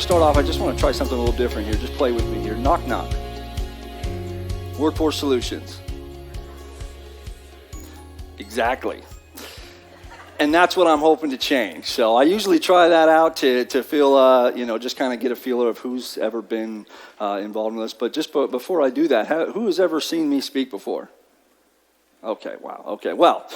start off, I just want to try something a little different here. Just play with me here. Knock, knock. Workforce Solutions. Exactly. And that's what I'm hoping to change. So I usually try that out to feel, just kind of get a feeler of who's ever been involved in this. But just before I do that, who has ever seen me speak before? Okay, wow. Okay, well,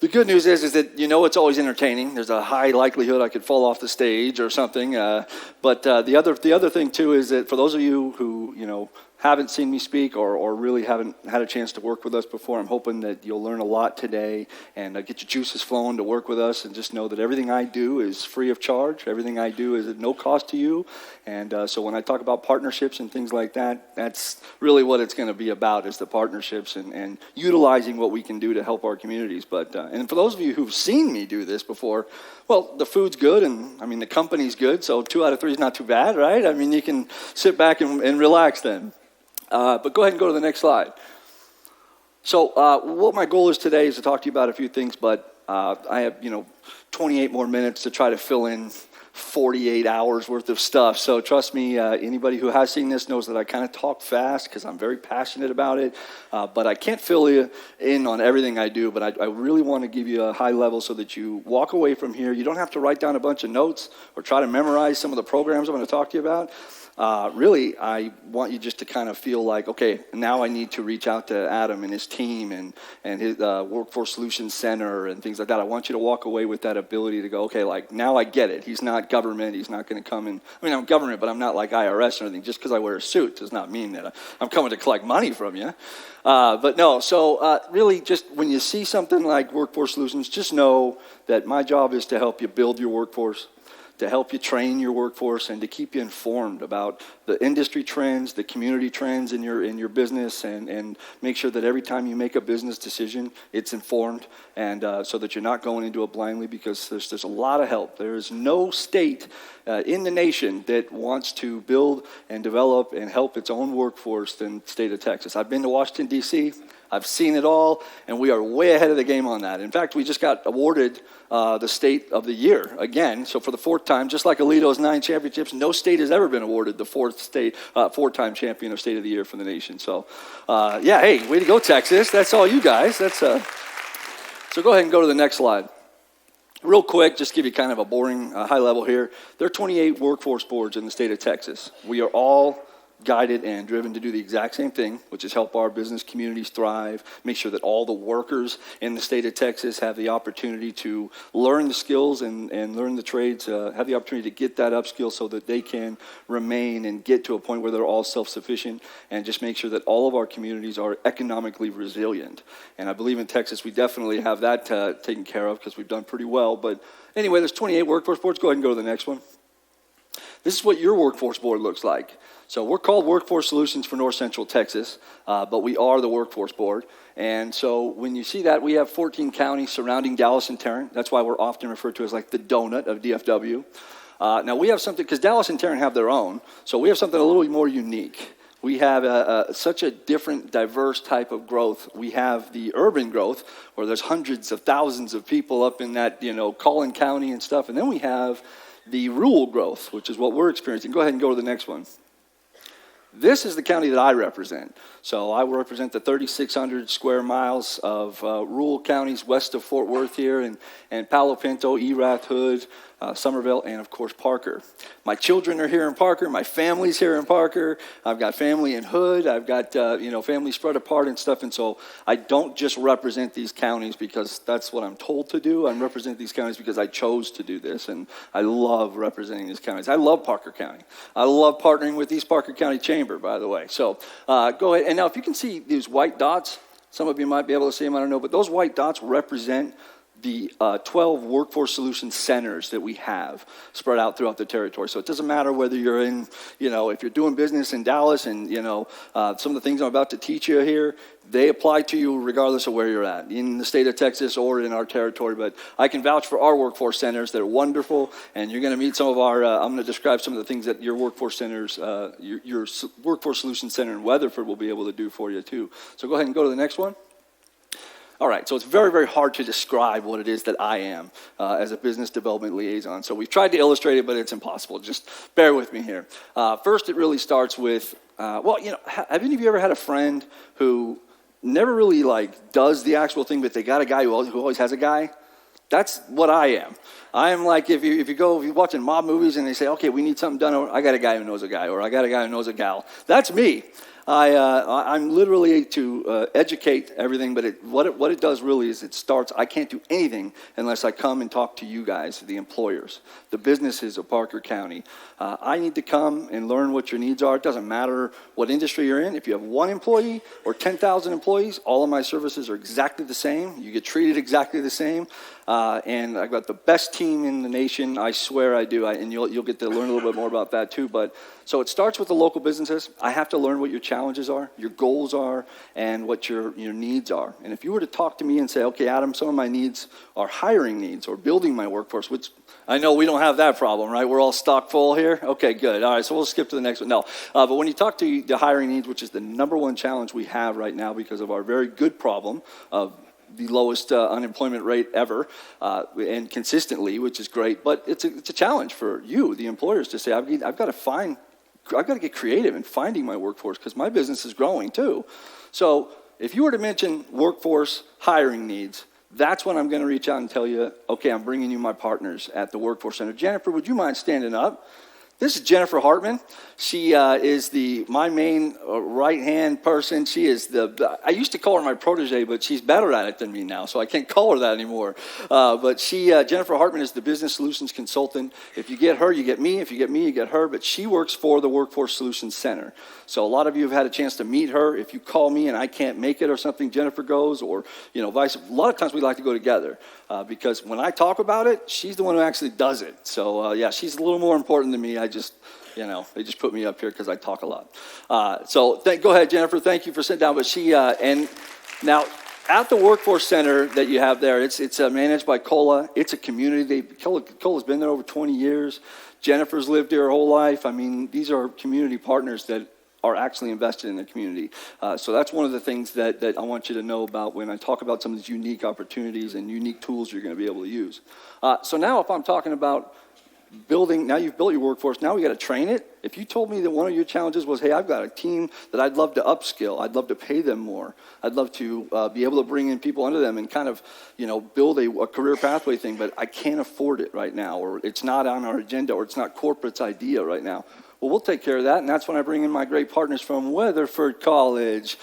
the good news is that it's always entertaining. There's a high likelihood I could fall off the stage or something. But the other thing too is that for those of you who haven't seen me speak or really haven't had a chance to work with us before, I'm hoping that you'll learn a lot today and get your juices flowing to work with us, and just know that everything I do is free of charge. Everything I do is at no cost to you. And so when I talk about partnerships and things like that, that's really what it's going to be about, is the partnerships and utilizing what we can do to help our communities. But and for those of you who've seen me do this before, well, the food's good, and the company's good, so 2 out of 3 is not too bad, right? You can sit back and relax then. But go ahead and go to the next slide. So what my goal is today is to talk to you about a few things, but I have 28 more minutes to try to fill in 48 hours worth of stuff. So trust me, anybody who has seen this knows that I kind of talk fast because I'm very passionate about it. But I can't fill you in on everything I do, but I really want to give you a high level so that you walk away from here. You don't have to write down a bunch of notes or try to memorize some of the programs I'm going to talk to you about. Really, I want you just to kind of feel like, okay, now I need to reach out to Adam and his team and his Workforce Solutions Center and things like that. I want you to walk away with that ability to go, okay, like, now I get it. He's not government. He's not going to come in. I'm government, but I'm not like IRS or anything. Just because I wear a suit does not mean that I'm coming to collect money from you. But no, so really just when you see something like Workforce Solutions, just know that my job is to help you build your workforce, to help you train your workforce, and to keep you informed about the industry trends, the community trends in your business, and make sure that every time you make a business decision, it's informed, and so that you're not going into it blindly, because there's a lot of help. There is no state in the nation that wants to build and develop and help its own workforce than the state of Texas. I've been to Washington, D.C., I've seen it all, and we are way ahead of the game on that. In fact, we just got awarded the State of the Year again. So for the 4th time, just like Alito's 9 championships, no state has ever been awarded the 4-time champion of State of the Year for the nation. So, hey, way to go, Texas. That's all you guys. So go ahead and go to the next slide. Real quick, just give you kind of a boring high level here. There are 28 workforce boards in the state of Texas. We are all guided and driven to do the exact same thing, which is help our business communities thrive, make sure that all the workers in the state of Texas have the opportunity to learn the skills and learn the trades, have the opportunity to get that upskill so that they can remain and get to a point where they're all self-sufficient, and just make sure that all of our communities are economically resilient. And I believe in Texas we definitely have that taken care of, because we've done pretty well. But anyway, there's 28 workforce boards. Go ahead and go to the next one. This is what your workforce board looks like. So we're called Workforce Solutions for North Central Texas, but we are the workforce board. And so when you see that, we have 14 counties surrounding Dallas and Tarrant. That's why we're often referred to as like the donut of DFW. Now we have something, because Dallas and Tarrant have their own, so we have something a little more unique. We have such a different, diverse type of growth. We have the urban growth, where there's hundreds of thousands of people up in that, Collin County and stuff. And then we have the rural growth, which is what we're experiencing. Go ahead and go to the next one. This is the county that I represent. So I represent the 3,600 square miles of rural counties west of Fort Worth here, and Palo Pinto, Erath, Hood, Somerville, and of course Parker. My children are here in Parker. My family's here in Parker. I've got family in Hood. I've got family spread apart and stuff. And so I don't just represent these counties because that's what I'm told to do. I represent these counties because I chose to do this, and I love representing these counties. I love Parker County. I love partnering with East Parker County Chamber, by the way. So go ahead. And now if you can see these white dots, some of you might be able to see them, I don't know, but those white dots represent the 12 Workforce Solutions Centers that we have spread out throughout the territory. So it doesn't matter whether you're in, if you're doing business in Dallas, and, some of the things I'm about to teach you here, they apply to you regardless of where you're at, in the state of Texas or in our territory. But I can vouch for our workforce centers. They're wonderful, and you're going to meet some of our, I'm going to describe some of the things that your workforce centers, your Workforce Solutions Center in Weatherford will be able to do for you too. So go ahead and go to the next one. All right, so it's very, very hard to describe what it is that I am as a business development liaison. So we've tried to illustrate it, but it's impossible. Just bear with me here. First, it really starts with, have any of you ever had a friend who never really does the actual thing, but they got a guy who always has a guy? That's what I am. I am like, if you're watching mob movies and they say, okay, we need something done, or I got a guy who knows a guy, or I got a guy who knows a gal. That's me. I'm literally to educate everything, but what it does really is it starts, I can't do anything unless I come and talk to you guys, the employers, the businesses of Parker County. I need to come and learn what your needs are. It doesn't matter what industry you're in. If you have 1 employee or 10,000 employees, all of my services are exactly the same. You get treated exactly the same. And I've got the best team in the nation. I swear I do. And you'll get to learn a little bit more about that too. But so it starts with the local businesses. I have to learn what your challenges are, your goals are, and what your needs are. And if you were to talk to me and say, okay, Adam, some of my needs are hiring needs or building my workforce, which I know we don't have that problem, right? We're all stock full here. Okay, good. All right, so we'll skip to the next one. No, but when you talk to the hiring needs, which is the number one challenge we have right now because of our very good problem of the lowest unemployment rate ever, and consistently, which is great. But it's a challenge for you, the employers, to say, I've got to get creative in finding my workforce because my business is growing too. So if you were to mention workforce hiring needs, that's when I'm going to reach out and tell you, okay, I'm bringing you my partners at the Workforce Center. Jennifer, would you mind standing up? This is Jennifer Hartman. She is my main right-hand person. She is I used to call her my protege, but she's better at it than me now, so I can't call her that anymore. But Jennifer Hartman is the business solutions consultant. If you get her, you get me. If you get me, you get her. But she works for the Workforce Solutions Center. So a lot of you have had a chance to meet her. If you call me and I can't make it or something, Jennifer goes, or vice. A lot of times we like to go together because when I talk about it, she's the one who actually does it. So she's a little more important than me. They just put me up here because I talk a lot. Go ahead, Jennifer. Thank you for sitting down. But and now at the Workforce Center that you have there, it's managed by COLA. It's a community. COLA's been there over 20 years. Jennifer's lived here her whole life. I mean, these are community partners that are actually invested in the community. So that's one of the things that I want you to know about when I talk about some of these unique opportunities and unique tools you're going to be able to use. So now if I'm talking about building, now you've built your workforce, now we got to train it. If you told me that one of your challenges was, hey, I've got a team that I'd love to upskill, I'd love to pay them more, I'd love to be able to bring in people under them and kind of, build a career pathway thing, but I can't afford it right now, or it's not on our agenda, or it's not corporate's idea right now. Well, we'll take care of that, and that's when I bring in my great partners from Weatherford College.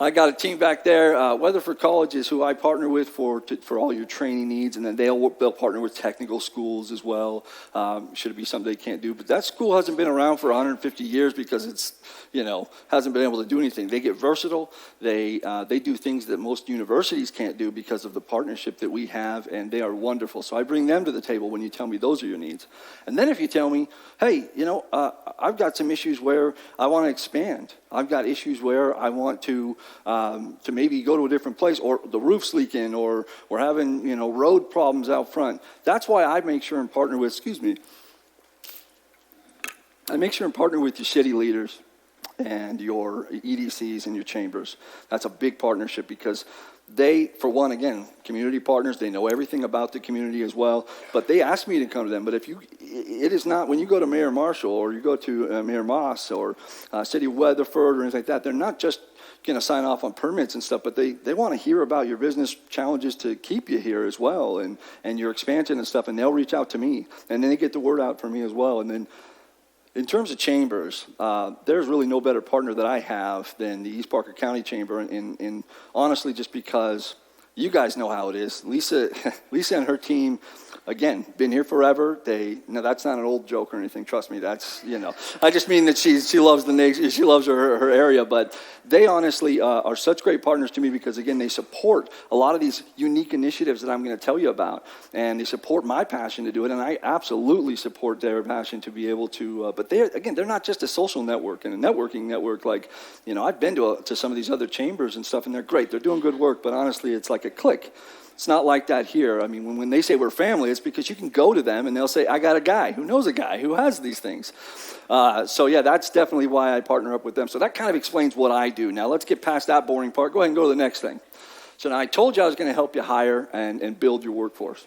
I got a team back there. Weatherford College is who I partner with for all your training needs, and then they'll partner with technical schools as well. Should it be something they can't do? But that school hasn't been around for 150 years because it's, hasn't been able to do anything. They get versatile. They do things that most universities can't do because of the partnership that we have, and they are wonderful. So I bring them to the table when you tell me those are your needs. And then if you tell me, hey, I've got some issues where I want to expand. I've got issues where I want to maybe go to a different place, or the roof's leaking, or we're having, road problems out front. That's why I make sure and partner with, I make sure and partner with your city leaders and your EDCs and your chambers. That's a big partnership because they, for one, again, community partners, they know everything about the community as well, but they ask me to come to them. But it is not, when you go to Mayor Marshall or you go to Mayor Moss or City of Weatherford or anything like that, they're not just going to sign off on permits and stuff, but they want to hear about your business challenges to keep you here as well, and your expansion and stuff, and they'll reach out to me, and then they get the word out for me as well. And then in terms of chambers, there's really no better partner that I have than the East Parker County Chamber, and honestly, just because you guys know how it is. Lisa and her team, again, been here forever. That's not an old joke or anything. Trust me, that's, I just mean that she loves she loves her area, but they honestly are such great partners to me because, again, they support a lot of these unique initiatives that I'm going to tell you about, and they support my passion to do it, and I absolutely support their passion to be able to, but they're not just a social network and a networking network like, I've been to some of these other chambers and stuff, and they're great. They're doing good work, but honestly, it's like a clique. It's not like that here. I mean, when they say we're family, it's because you can go to them and they'll say, I got a guy who knows a guy who has these things. That's definitely why I partner up with them. So that kind of explains what I do. Now, let's get past that boring part. Go ahead and go to the next thing. So now I told you I was going to help you hire and build your workforce.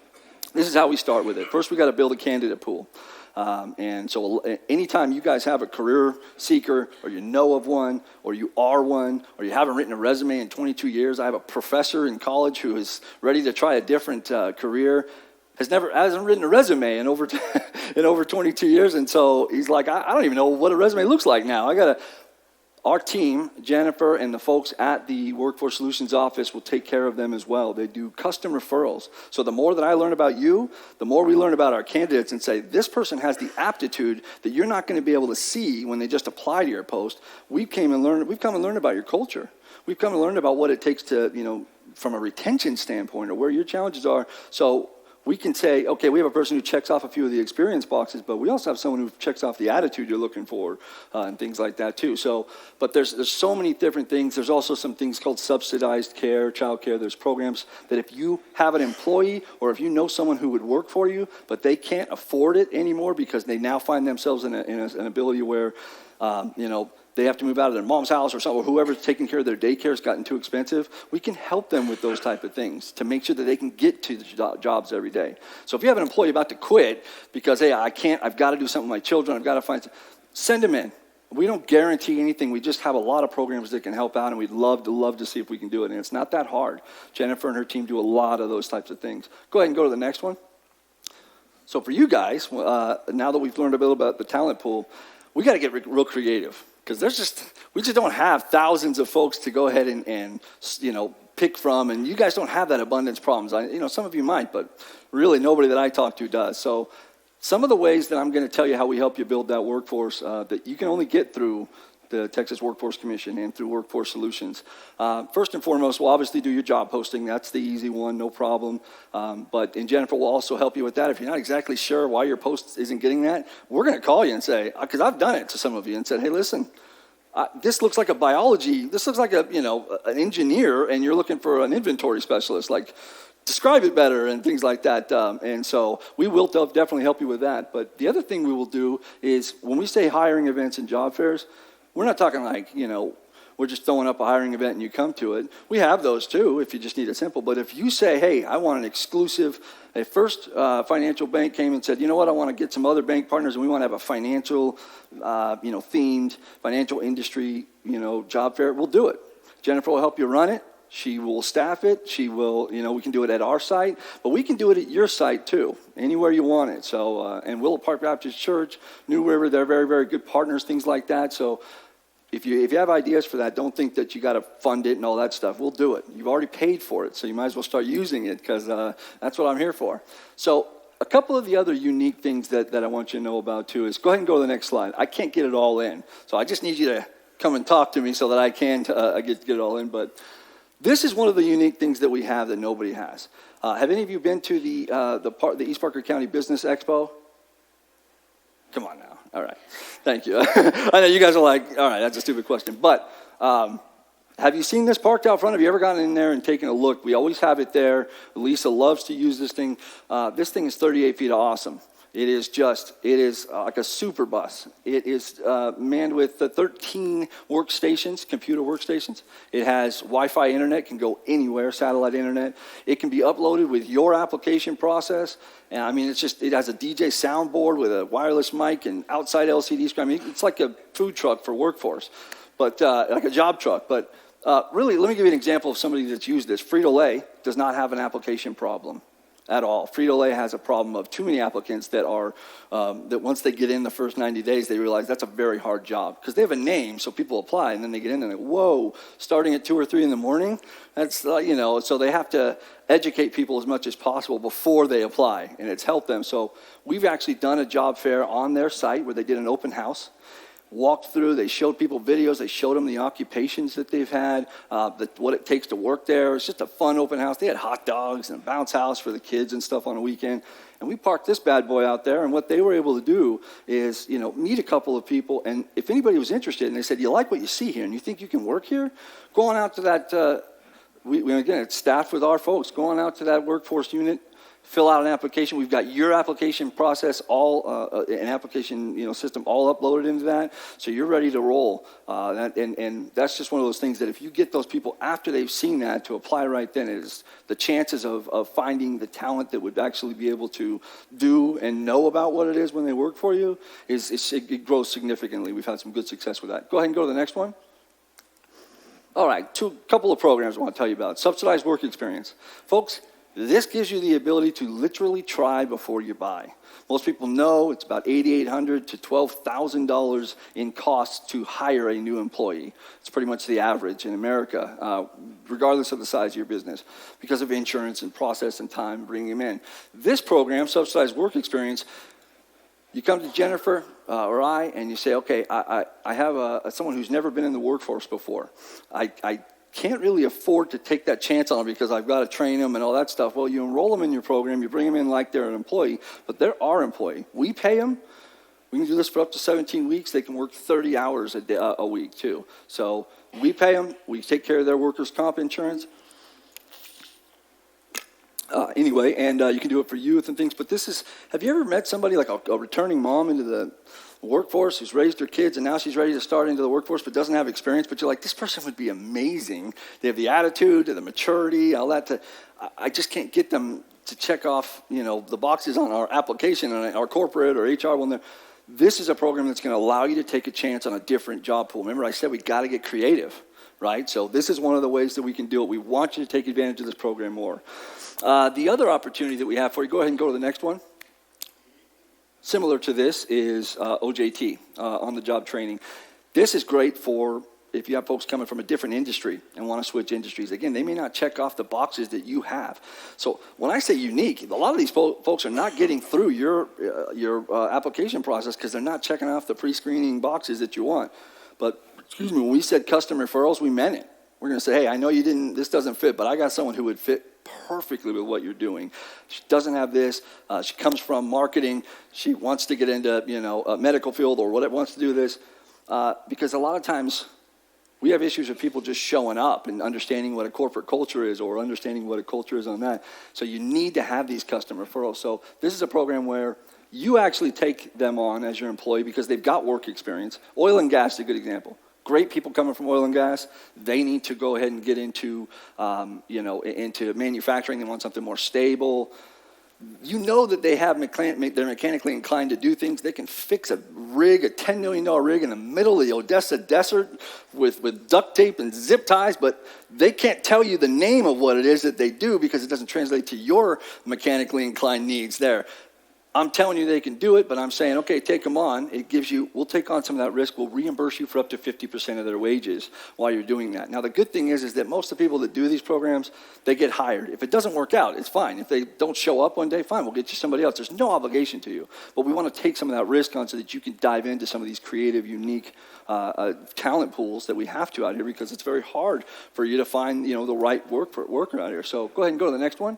This is how we start with it. First, we got to build a candidate pool. And so anytime you guys have a career seeker, or you know of one, or you are one, or you haven't written a resume in 22 years, I have a professor in college who is ready to try a different career, hasn't written a resume in over 22 years, and so he's like, I don't even know what a resume looks like now. Our team, Jennifer and the folks at the Workforce Solutions office will take care of them as well. They do custom referrals. So the more that I learn about you, the more we learn about our candidates and say, this person has the aptitude that you're not going to be able to see when they just apply to your post. We've come and learned about your culture. We've come and learned about what it takes to, from a retention standpoint, or where your challenges are. So we can say, okay, we have a person who checks off a few of the experience boxes, but we also have someone who checks off the attitude you're looking for and things like that too. So, but there's so many different things. There's also some things called subsidized care, child care. There's programs that if you have an employee or if you know someone who would work for you, but they can't afford it anymore because they now find themselves in an ability where, they have to move out of their mom's house or something, or whoever's taking care of their daycare has gotten too expensive, we can help them with those type of things to make sure that they can get to the jobs every day. So if you have an employee about to quit because, hey, I've got to do something with my children, I've got to send them in. We don't guarantee anything. We just have a lot of programs that can help out, and we'd love to see if we can do it. And it's not that hard. Jennifer and her team do a lot of those types of things. Go ahead and go to the next one. So for you guys, now that we've learned a bit about the talent pool, we got to get real creative. Because we just don't have thousands of folks to go ahead and pick from, and you guys don't have that abundance problems. Some of you might, but really nobody that I talk to does. So some of the ways that I'm going to tell you how we help you build that workforce that you can only get through the Texas Workforce Commission and through Workforce Solutions. First and foremost, we'll obviously do your job posting. That's the easy one, no problem. But Jennifer will also help you with that. If you're not exactly sure why your post isn't getting that, we're going to call you and say, because I've done it to some of you and said, hey, listen, this looks like this looks like an engineer, and you're looking for an inventory specialist. Like, describe it better and things like that. And so we will definitely help you with that. But the other thing we will do is when we say hiring events and job fairs, we're not talking like, we're just throwing up a hiring event and you come to it. We have those too if you just need it simple. But if you say, hey, I want an exclusive, a First Financial Bank came and said, you know what, I want to get some other bank partners and we want to have a financial, themed financial industry, job fair, we'll do it. Jennifer will help you run it. She will staff it. She will, we can do it at our site, but we can do it at your site too, anywhere you want it. So, and Willow Park Baptist Church, New River, they're very, very good partners, things like that. So if you have ideas for that, don't think that you got to fund it and all that stuff. We'll do it. You've already paid for it, so you might as well start using it because that's what I'm here for. So a couple of the other unique things that I want you to know about too is, go ahead and go to the next slide. I can't get it all in, so I just need you to come and talk to me so that I can get it all in, but this is one of the unique things that we have that nobody has. Have any of you been to the East Parker County Business Expo? Come on now. All right. Thank you. I know you guys are like, all right, that's a stupid question. But have you seen this parked out front? Have you ever gotten in there and taken a look? We always have it there. Lisa loves to use this thing. This thing is 38 feet awesome. It is like a super bus. It is manned with 13 workstations, computer workstations. It has Wi-Fi internet, can go anywhere, satellite internet. It can be uploaded with your application process. And I mean, it has a DJ soundboard with a wireless mic and outside LCD screen. I mean, it's like a food truck for workforce, but like a job truck. But really, let me give you an example of somebody that's used this. Frito-Lay does not have an application problem at all. Frito-Lay has a problem of too many applicants that once they get in the first 90 days, they realize that's a very hard job because they have a name, so people apply, and then they get in and whoa, starting at 2 or 3 in the morning, that's, so they have to educate people as much as possible before they apply, and it's helped them. So we've actually done a job fair on their site where they did an open house. Walked through, they showed people videos, they showed them the occupations that they've had, what it takes to work there. It's just a fun open house. They had hot dogs and a bounce house for the kids and stuff on a weekend. And we parked this bad boy out there, and what they were able to do is, meet a couple of people, and if anybody was interested, and they said, you like what you see here, and you think you can work here? Go on out to that, again, it's staffed with our folks. Go on out to that workforce unit, fill out an application. We've got your application process, all an application system all uploaded into that, so you're ready to roll. And that's just one of those things that if you get those people after they've seen that to apply right then, is the chances of finding the talent that would actually be able to do and know about what it is when they work for you it grows significantly. We've had some good success with that. Go ahead and go to the next one. All right, couple of programs I want to tell you about. Subsidized work experience. Folks, this gives you the ability to literally try before you buy. Most people know it's about $8,800 to $12,000 in costs to hire a new employee. It's pretty much the average in America, regardless of the size of your business, because of insurance and process and time bringing them in. This program, Subsidized Work Experience, you come to Jennifer or I, and you say, okay, I have someone who's never been in the workforce before. I can't really afford to take that chance on them because I've got to train them and all that stuff. Well, you enroll them in your program, you bring them in like they're an employee, but they're our employee. We pay them. We can do this for up to 17 weeks. They can work 30 hours a week too. So we pay them. We take care of their workers' comp insurance. Anyway, and you can do it for youth and things. But have you ever met somebody like a returning mom into the workforce who's raised her kids and now she's ready to start into the workforce but doesn't have experience, but you're like, this person would be amazing. They have the attitude, the maturity, all that. I just can't get them to check off, the boxes on our application, on our corporate or HR one there. This is a program that's going to allow you to take a chance on a different job pool. Remember, I said we got to get creative, right? So this is one of the ways that we can do it. We want you to take advantage of this program more. The other opportunity that we have for you, go ahead and go to the next one. Similar to this is OJT, on-the-job training. This is great for if you have folks coming from a different industry and want to switch industries. Again, they may not check off the boxes that you have. So when I say unique, a lot of these folks are not getting through your application process because they're not checking off the pre-screening boxes that you want. But, when we said custom referrals, we meant it. We're going to say, hey, I know this doesn't fit, but I got someone who would fit perfectly with what you're doing. She doesn't have this. She comes from marketing. She wants to get into, a medical field or whatever, wants to do this. Because a lot of times we have issues with people just showing up and understanding what a corporate culture is or understanding what a culture is on that. So you need to have these custom referrals. So this is a program where you actually take them on as your employee because they've got work experience. Oil and gas is a good example. Great people coming from oil and gas. They need to go ahead and get into, into manufacturing. They want something more stable. That they have they're mechanically inclined to do things. They can fix a rig, a $10 million rig in the middle of the Odessa desert with duct tape and zip ties, but they can't tell you the name of what it is that they do because it doesn't translate to your mechanically inclined needs there. I'm telling you they can do it, but I'm saying, okay, take them on. We'll take on some of that risk. We'll reimburse you for up to 50% of their wages while you're doing that. Now, the good thing is that most of the people that do these programs, they get hired. If it doesn't work out, it's fine. If they don't show up one day, fine, we'll get you somebody else. There's no obligation to you. But we want to take some of that risk on so that you can dive into some of these creative, unique talent pools that we have to out here because it's very hard for you to find, the right worker out here. So go ahead and go to the next one.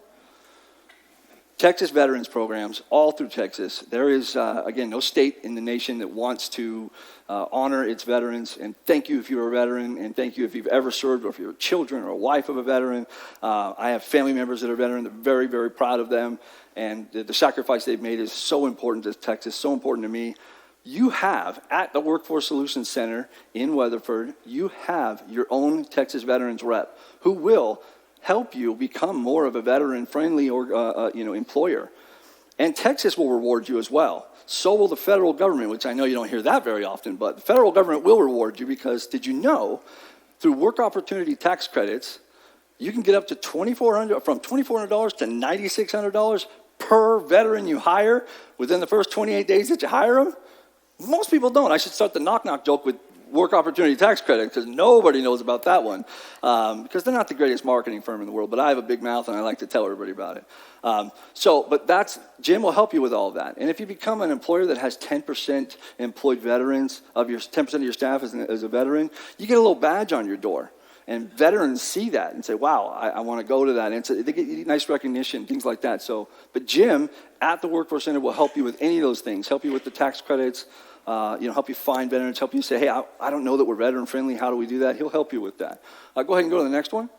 Texas veterans programs, all through Texas. There is, again, no state in the nation that wants to honor its veterans. And thank you if you're a veteran, and thank you if you've ever served or if you're children or a wife of a veteran. I have family members that are veterans. They're very, very proud of them. And the sacrifice they've made is so important to Texas, so important to me. You have, at the Workforce Solutions Center in Weatherford, you have your own Texas veterans rep who will help you become more of a veteran-friendly employer. And Texas will reward you as well. So will the federal government, which I know you don't hear that very often, but the federal government will reward you because did you know, through work opportunity tax credits, you can get up to from $2,400 to $9,600 per veteran you hire within the first 28 days that you hire them? Most people don't. I should start the knock-knock joke with work opportunity tax credit because nobody knows about that one because they're not the greatest marketing firm in the world, but I have a big mouth and I like to tell everybody about it. But Jim will help you with all of that. And if you become an employer that has 10% employed veterans, of your 10% of your staff as a veteran, you get a little badge on your door. And veterans see that and say, wow, I want to go to that. And so they get nice recognition, things like that. But Jim at the Workforce Center will help you with any of those things, help you with the tax credits, help you find veterans, help you say, hey, I don't know that we're veteran friendly. How do we do that? He'll help you with that. Go ahead and go to the next one.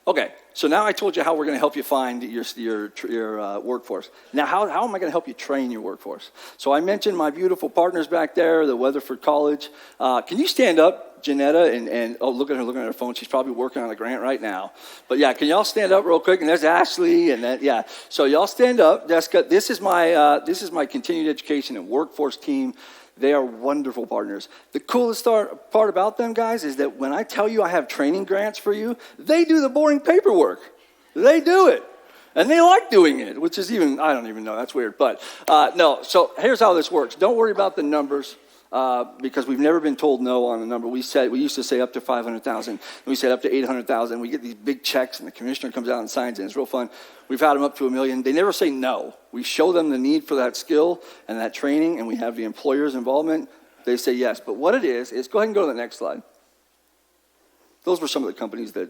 Okay, so now I told you how we're going to help you find your workforce. Now, how am I going to help you train your workforce? So I mentioned my beautiful partners back there, the Weatherford College. Can you stand up, Janetta? And oh, look at her looking at her phone. She's probably working on a grant right now. But yeah, can y'all stand up real quick? And there's Ashley, and then yeah. So y'all stand up. Jessica, this is my continued education and workforce team. They are wonderful partners. The coolest part about them, guys, is that when I tell you I have training grants for you, they do the boring paperwork. They do it. And they like doing it, which is even, I don't even know, that's weird. But no, so here's how this works. Don't worry about the numbers because we've never been told no on a number. We used to say up to 500,000. We said up to 800,000. We get these big checks and the commissioner comes out and signs it. It's real fun. We've had them up to $1 million. They never say no. We show them the need for that skill and that training, and we have the employer's involvement. They say yes. But what it is go ahead and go to the next slide. Those were some of the companies that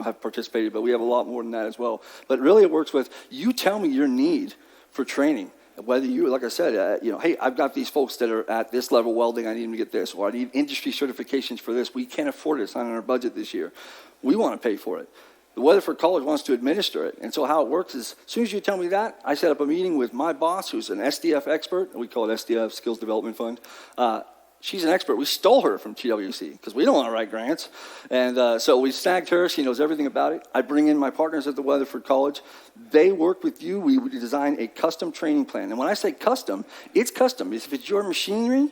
have participated, but we have a lot more than that as well. But really it works with, you tell me your need for training. Whether you, like I said, hey, I've got these folks that are at this level welding, I need them to get this, or I need industry certifications for this. We can't afford it. It's not in our budget this year. We want to pay for it. The Weatherford College wants to administer it. And so how it works is, as soon as you tell me that, I set up a meeting with my boss, who's an SDF expert. We call it SDF, Skills Development Fund. She's an expert. We stole her from TWC because we don't want to write grants. And so we snagged her. She knows everything about it. I bring in my partners at the Weatherford College. They work with you. We design a custom training plan. And when I say custom, it's custom. If it's your machinery,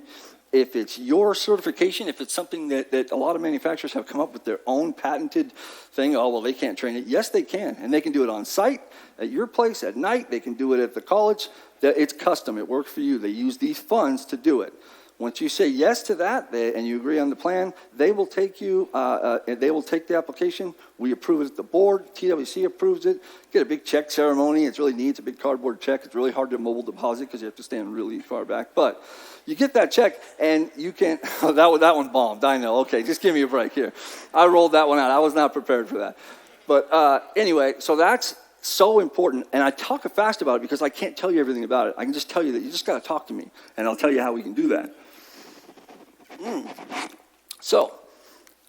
if it's your certification, if it's something that a lot of manufacturers have come up with their own patented thing, oh, well, they can't train it. Yes, they can. And they can do it on site, at your place, at night. They can do it at the college. It's custom. It works for you. They use these funds to do it. Once you say yes to that and you agree on the plan, they will take the application. We approve it at the board. TWC approves it. Get a big check ceremony. It's really neat. It's a big cardboard check. It's really hard to mobile deposit because you have to stand really far back. But you get that check and you can, that one bombed. I know. Okay, just give me a break here. I rolled that one out. I was not prepared for that. But anyway, so that's so important, and I talk fast about it because I can't tell you everything about it. I can just tell you that you just got to talk to me, and I'll tell you how we can do that. So,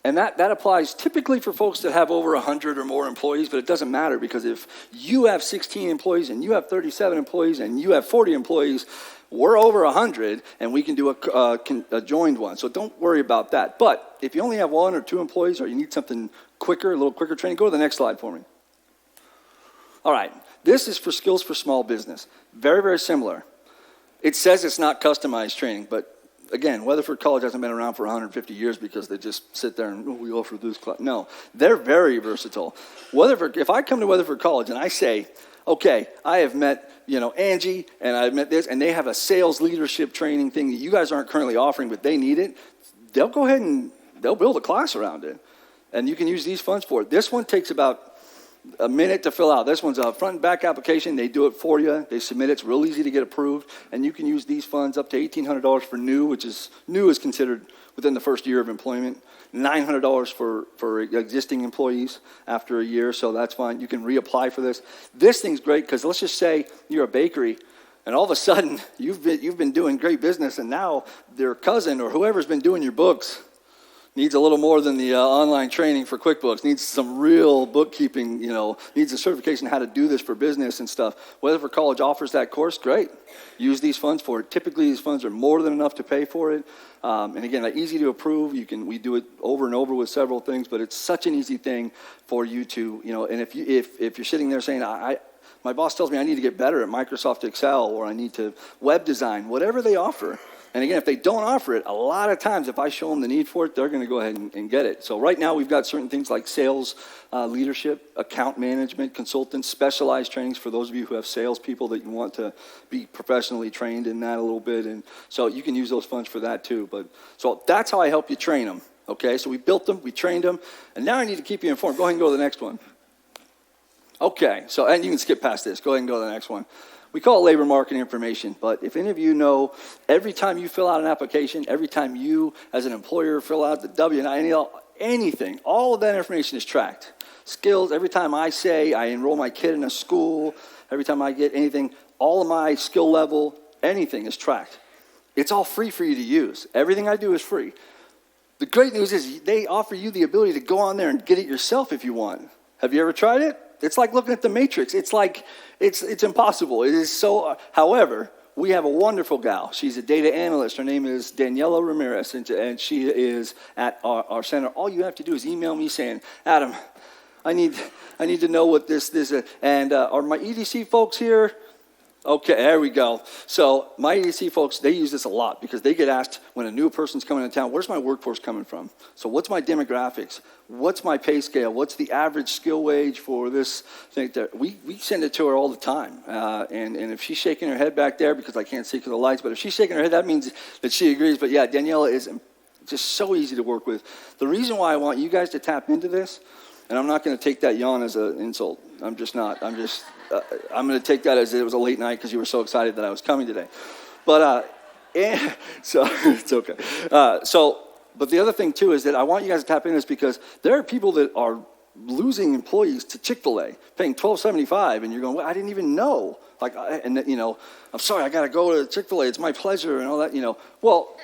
and that applies typically for folks that have over 100 or more employees, but it doesn't matter because if you have 16 employees and you have 37 employees and you have 40 employees, we're over 100 and we can do a joined one. So don't worry about that. But if you only have 1 or 2 employees or you need something quicker, a little quicker training, go to the next slide for me. All right, this is for skills for small business. Very, very similar. It says it's not customized training, but again, Weatherford College hasn't been around for 150 years because they just sit there and, we offer this class. No, they're very versatile. If I come to Weatherford College and I say, okay, I have met, Angie, and I've met this, and they have a sales leadership training thing that you guys aren't currently offering, but they need it, they'll go ahead and they'll build a class around it. And you can use these funds for it. This one takes about a minute to fill out. This one's a front and back application. They do it for you. They submit it. It's real easy to get approved. And you can use these funds up to $1,800 for new, which is considered within the first year of employment. $900 for existing employees after a year, so that's fine. You can reapply for this. This thing's great because let's just say you're a bakery and all of a sudden you've been doing great business and now their cousin or whoever's been doing your books needs a little more than the online training for QuickBooks, needs some real bookkeeping, needs a certification how to do this for business and stuff. Weatherford College offers that course, great. Use these funds for it. Typically, these funds are more than enough to pay for it. And again, they're easy to approve. We do it over and over with several things, but it's such an easy thing for you to, and if you're sitting there saying, my boss tells me I need to get better at Microsoft Excel or I need to web design, whatever they offer. And again, if they don't offer it, a lot of times if I show them the need for it, they're going to go ahead and get it. So right now we've got certain things like sales leadership, account management, consultants, specialized trainings for those of you who have salespeople that you want to be professionally trained in that a little bit. And so you can use those funds for that too. So that's how I help you train them. Okay, so we built them, we trained them, and now I need to keep you informed. Go ahead and go to the next one. Okay, so and you can skip past this. Go ahead and go to the next one. We call it labor market information, but if any of you know, every time you fill out an application, every time you as an employer fill out the W-9, anything, all of that information is tracked. Skills, every time I say I enroll my kid in a school, every time I get anything, all of my skill level, anything is tracked. It's all free for you to use. Everything I do is free. The great news is they offer you the ability to go on there and get it yourself if you want. Have you ever tried it? It's like looking at the Matrix. It's like, it's impossible. It is so, however, we have a wonderful gal. She's a data analyst. Her name is Daniela Ramirez, and she is at our center. All you have to do is email me saying, Adam, I need to know what this is. And are my EDC folks here? Okay, there we go. So my EDC folks, they use this a lot because they get asked when a new person's coming into town, where's my workforce coming from? So what's my demographics? What's my pay scale? What's the average skill wage for this thing? We send it to her all the time. And if she's shaking her head back there, because I can't see because of the lights, but if she's shaking her head, that means that she agrees. But yeah, Daniela is just so easy to work with. The reason why I want you guys to tap into this, and I'm not going to take that yawn as an insult. I'm just not. I'm going to take that as it was a late night because you were so excited that I was coming today. But so it's okay. But the other thing too is that I want you guys to tap into this because there are people that are losing employees to Chick-fil-A, paying $12.75, and you're going, well, I didn't even know. Like, I'm sorry, I got to go to Chick-fil-A. It's my pleasure and all that. Well.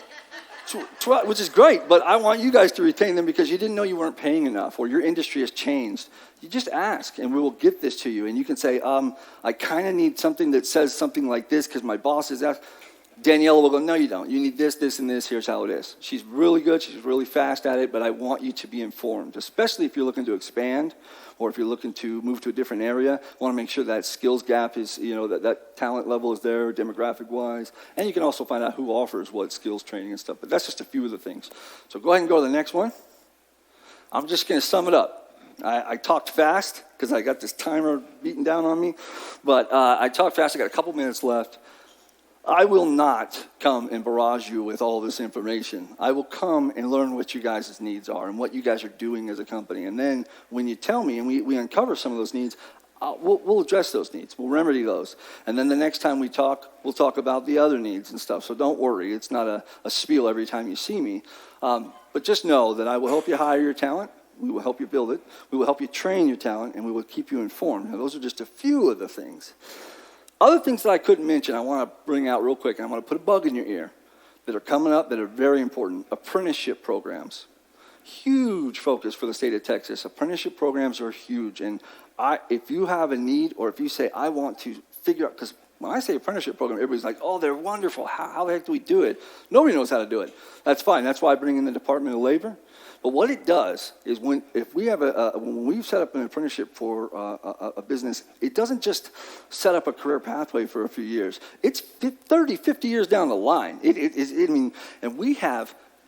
Which is great, but I want you guys to retain them because you didn't know you weren't paying enough or your industry has changed. You just ask, and we will get this to you. And you can say, I kind of need something that says something like this because my boss is asked. Daniela will go, no, you don't. You need this, this, and this. Here's how it is. She's really good. She's really fast at it, but I want you to be informed, especially if you're looking to expand or if you're looking to move to a different area. I want to make sure that skills gap is, that talent level is there demographic-wise. And you can also find out who offers what skills training and stuff. But that's just a few of the things. So go ahead and go to the next one. I'm just going to sum it up. I talked fast because I got this timer beating down on me. But I talked fast. I got a couple minutes left. I will not come and barrage you with all this information. I will come and learn what you guys' needs are and what you guys are doing as a company. And then when you tell me and we uncover some of those needs, we'll address those needs. We'll remedy those. And then the next time we talk, we'll talk about the other needs and stuff. So don't worry. It's not a spiel every time you see me. But just know that I will help you hire your talent. We will help you build it. We will help you train your talent. And we will keep you informed. Now, those are just a few of the things. Other things that I couldn't mention, I want to bring out real quick, and I want to put a bug in your ear, that are coming up that are very important. Apprenticeship programs. Huge focus for the state of Texas. Apprenticeship programs are huge. And if you have a need, or if you say, I want to figure out, because when I say apprenticeship program, everybody's like, oh, they're wonderful. How the heck do we do it? Nobody knows how to do it. That's fine. That's why I bring in the Department of Labor. But what it does is when we've set up an apprenticeship for a business, it doesn't just set up a career pathway for a few years. It's 30, 50 years down the line.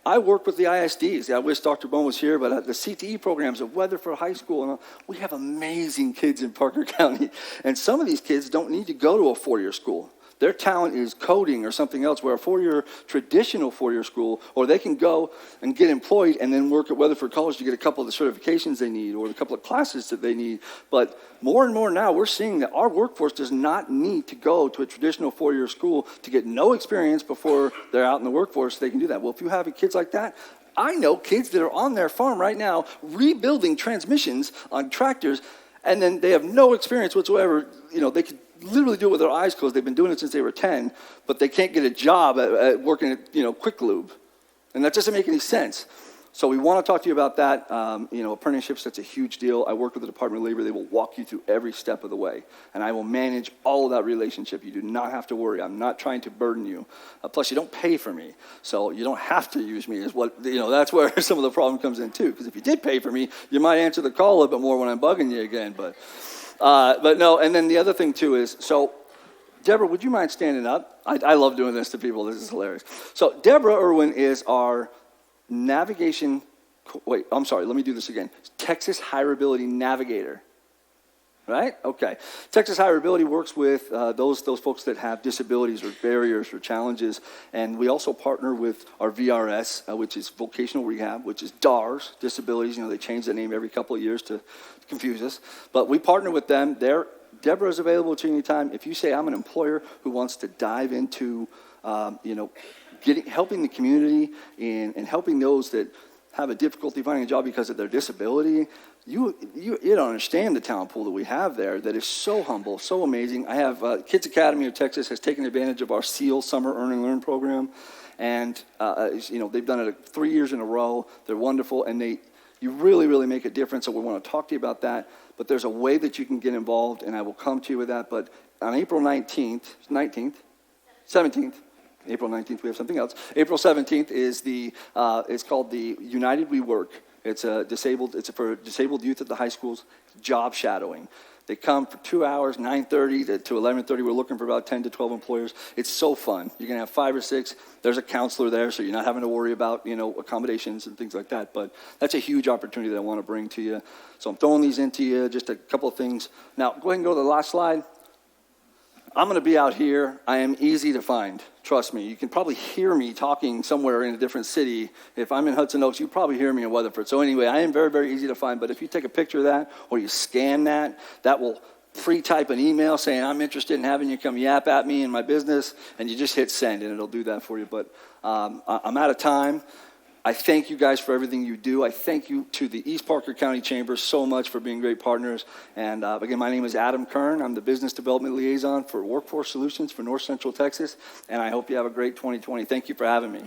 I work with the ISDs. I wish Dr. Bone was here, but the CTE programs at Weatherford High School, and we have amazing kids in Parker County. And some of these kids don't need to go to a four-year school. Their talent is coding or something else, where a traditional four-year school, or they can go and get employed and then work at Weatherford College to get a couple of the certifications they need or a couple of classes that they need. But more and more now, we're seeing that our workforce does not need to go to a traditional four-year school to get no experience before they're out in the workforce. They can do that. Well, if you have kids like that, I know kids that are on their farm right now rebuilding transmissions on tractors, and then they have no experience whatsoever. They could literally do it with their eyes closed. They've been doing it since they were 10, but they can't get a job at working at Quick Lube. And that doesn't make any sense. So we want to talk to you about that. Apprenticeships, that's a huge deal. I work with the Department of Labor. They will walk you through every step of the way. And I will manage all of that relationship. You do not have to worry. I'm not trying to burden you. Plus, you don't pay for me. So you don't have to use me. That's where some of the problem comes in, too. Because if you did pay for me, you might answer the call a little bit more when I'm bugging you again. But no, and then the other thing, too, is, so Deborah, would you mind standing up? I love doing this to people. This is hilarious. So Deborah Irwin is our Texas Hireability Navigator. Right? Okay. Texas Hireability works with those folks that have disabilities or barriers or challenges. And we also partner with our VRS, which is Vocational Rehab, which is DARS, Disabilities. They change the name every couple of years to confuse us. But we partner with them. Deborah is available to you anytime. If you say, I'm an employer who wants to dive into, helping the community and helping those that have a difficulty finding a job because of their disability, you don't understand the talent pool that we have there that is so humble, so amazing. I have Kids Academy of Texas has taken advantage of our SEAL Summer Earn and Learn program, and they've done it 3 years in a row. They're wonderful, and you really, really make a difference, so we want to talk to you about that. but there's a way that you can get involved, and I will come to you with that. But on April 17th, April 19th, we have something else. April 17th is it's called the United We Work. It's for disabled youth at the high schools, job shadowing. They come for 2 hours, 9:30 to 11:30. We're looking for about 10 to 12 employers. It's so fun. You're going to have 5 or 6. There's a counselor there, so you're not having to worry about, accommodations and things like that. But that's a huge opportunity that I want to bring to you. So I'm throwing these into you, just a couple of things. Now, go ahead and go to the last slide. I'm going to be out here. I am easy to find. Trust me. You can probably hear me talking somewhere in a different city. If I'm in Hudson Oaks, you probably hear me in Weatherford. So anyway, I am very, very easy to find. But if you take a picture of that or you scan that, that will pre-type an email saying, I'm interested in having you come yap at me in my business, and you just hit send, and it'll do that for you. But I'm out of time. I thank you guys for everything you do. I thank you to the East Parker County Chamber so much for being great partners. And again, my name is Adam Kern. I'm the Business Development Liaison for Workforce Solutions for North Central Texas. And I hope you have a great 2020. Thank you for having me.